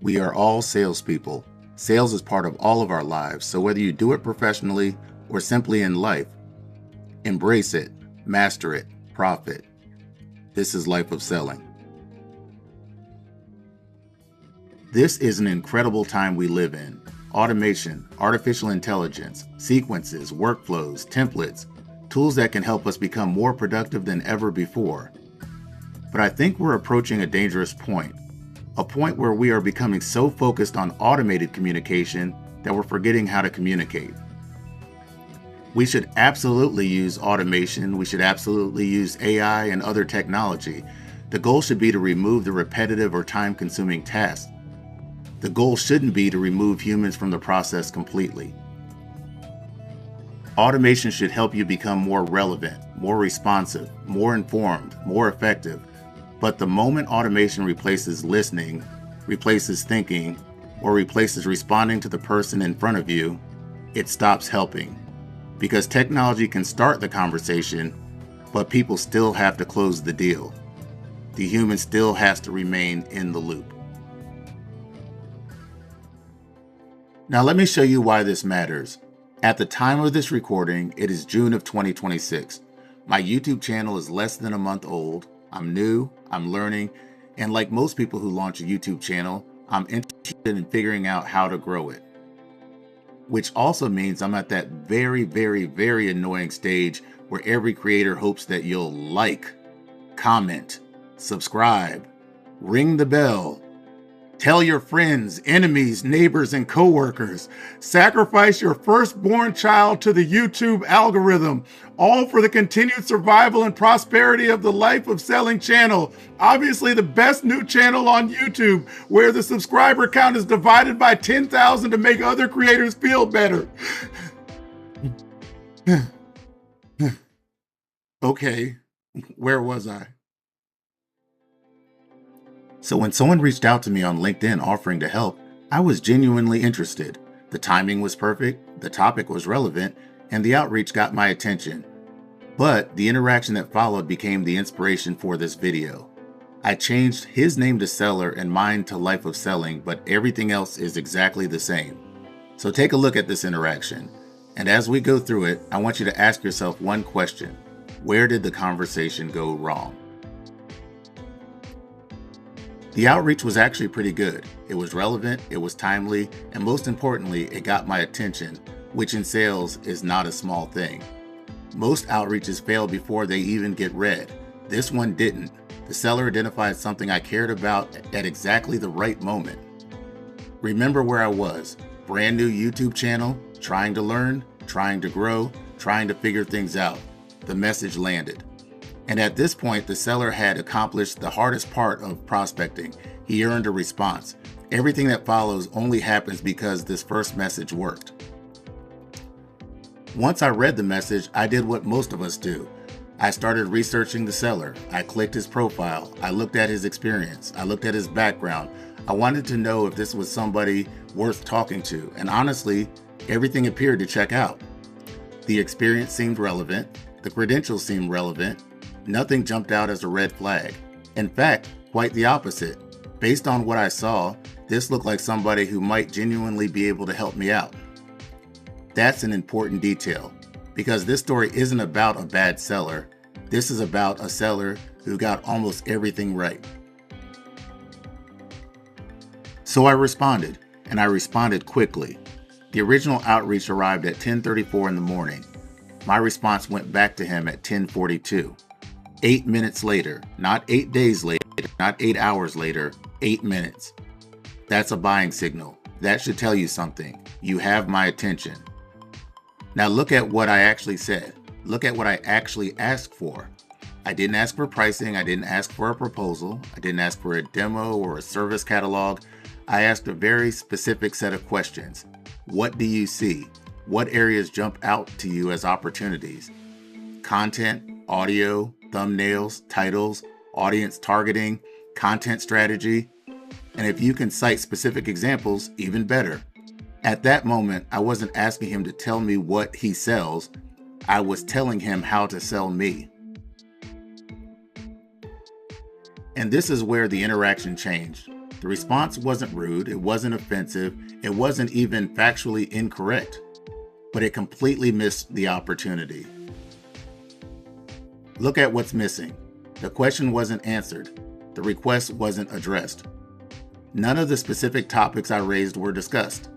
We are all salespeople. Sales is part of all of our lives, so whether you do it professionally or simply in life, embrace it, master it, profit. This is Life of Selling. This is an incredible time we live in. Automation, artificial intelligence, sequences, workflows, templates, tools that can help us become more productive than ever before. But I think we're approaching a dangerous point. A point where we are becoming so focused on automated communication that we're forgetting how to communicate. We should absolutely use automation. We should absolutely use AI and other technology. The goal should be to remove the repetitive or time-consuming tasks. The goal shouldn't be to remove humans from the process completely. Automation should help you become more relevant, more responsive, more informed, more effective. But the moment automation replaces listening, replaces thinking, or replaces responding to the person in front of you, it stops helping. Because technology can start the conversation, but people still have to close the deal. The human still has to remain in the loop. Now let me show you why this matters. At the time of this recording, it is June of 2026. My YouTube channel is less than a month old. I'm new, I'm learning, and like most people who launch a YouTube channel, I'm interested in figuring out how to grow it. Which also means I'm at that very, very, very annoying stage where every creator hopes that you'll like, comment, subscribe, ring the bell, tell your friends, enemies, neighbors, and coworkers. Sacrifice your firstborn child to the YouTube algorithm, all for the continued survival and prosperity of the Life of Selling channel. Obviously the best new channel on YouTube, where the subscriber count is divided by 10,000 to make other creators feel better. Okay, where was I? So when someone reached out to me on LinkedIn offering to help, I was genuinely interested. The timing was perfect, the topic was relevant, and the outreach got my attention. But the interaction that followed became the inspiration for this video. I changed his name to Seller and mine to Life of Selling, but everything else is exactly the same. So take a look at this interaction. And as we go through it, I want you to ask yourself one question. Where did the conversation go wrong? The outreach was actually pretty good. It was relevant, it was timely, and most importantly, it got my attention, which in sales is not a small thing. Most outreaches fail before they even get read. This one didn't. The seller identified something I cared about at exactly the right moment. Remember where I was. Brand new YouTube channel, trying to learn, trying to grow, trying to figure things out. The message landed. And at this point, the seller had accomplished the hardest part of prospecting. He earned a response. Everything that follows only happens because this first message worked. Once I read the message, I did what most of us do. I started researching the seller. I clicked his profile. I looked at his experience. I looked at his background. I wanted to know if this was somebody worth talking to. And honestly, everything appeared to check out. The experience seemed relevant. The credentials seemed relevant. Nothing jumped out as a red flag. In fact, quite the opposite. Based on what I saw, this looked like somebody who might genuinely be able to help me out. That's an important detail, because this story isn't about a bad seller. This is about a seller who got almost everything right. So I responded, and I responded quickly. The original outreach arrived at 10:34 in the morning. My response went back to him at 10:42. 8 minutes later, not 8 days later, not 8 hours later, 8 minutes. That's a buying signal. That should tell you something. You have my attention. Now look at what I actually said. Look at what I actually asked for. I didn't ask for pricing. I didn't ask for a proposal. I didn't ask for a demo or a service catalog. I asked a very specific set of questions. What do you see? What areas jump out to you as opportunities? Content, audio, thumbnails, titles, audience targeting, content strategy, and if you can cite specific examples, even better. At that moment, I wasn't asking him to tell me what he sells. I was telling him how to sell me. And this is where the interaction changed. The response wasn't rude, it wasn't offensive, it wasn't even factually incorrect, but it completely missed the opportunity. Look at what's missing. The question wasn't answered. The request wasn't addressed. None of the specific topics I raised were discussed.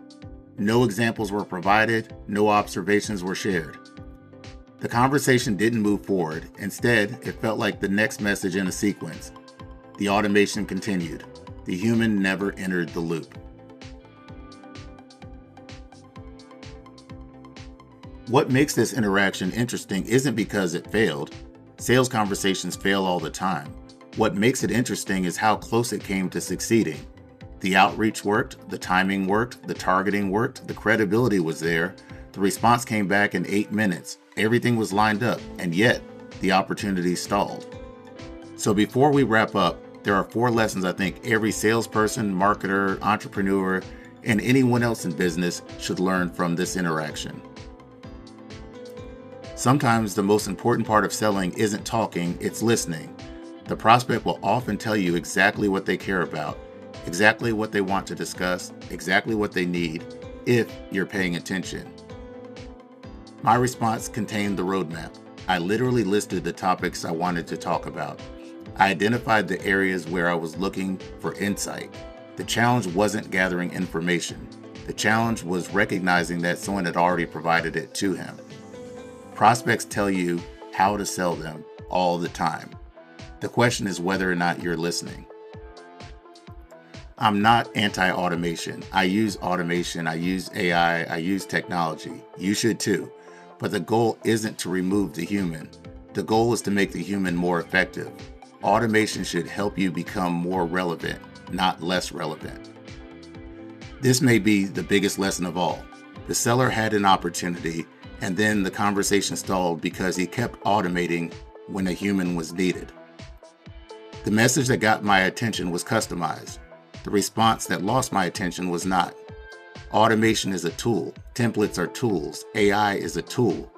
No examples were provided, no observations were shared. The conversation didn't move forward. Instead, it felt like the next message in a sequence. The automation continued. The human never entered the loop. What makes this interaction interesting isn't because it failed. Sales conversations fail all the time. What makes it interesting is how close it came to succeeding. The outreach worked, the timing worked, the targeting worked, the credibility was there. The response came back in 8 minutes. Everything was lined up, and yet the opportunity stalled. So before we wrap up, there are 4 lessons I think every salesperson, marketer, entrepreneur, and anyone else in business should learn from this interaction. Sometimes the most important part of selling isn't talking, it's listening. The prospect will often tell you exactly what they care about, exactly what they want to discuss, exactly what they need, if you're paying attention. My response contained the roadmap. I literally listed the topics I wanted to talk about. I identified the areas where I was looking for insight. The challenge wasn't gathering information. The challenge was recognizing that someone had already provided it to him. Prospects tell you how to sell them all the time. The question is whether or not you're listening. I'm not anti-automation. I use automation, I use AI, I use technology. You should too. But the goal isn't to remove the human. The goal is to make the human more effective. Automation should help you become more relevant, not less relevant. This may be the biggest lesson of all. The seller had an opportunity, and then the conversation stalled because he kept automating when a human was needed. The message that got my attention was customized. The response that lost my attention was not. Automation is a tool. Templates are tools. AI is a tool.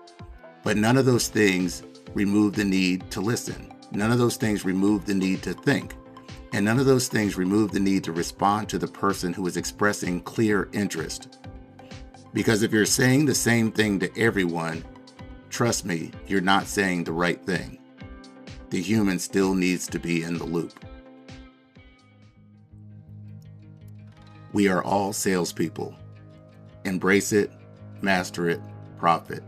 But none of those things remove the need to listen. None of those things remove the need to think. And none of those things remove the need to respond to the person who is expressing clear interest. Because if you're saying the same thing to everyone, trust me, you're not saying the right thing. The human still needs to be in the loop. We are all salespeople. Embrace it, master it, profit.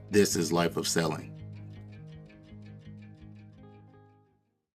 This is Life of Selling.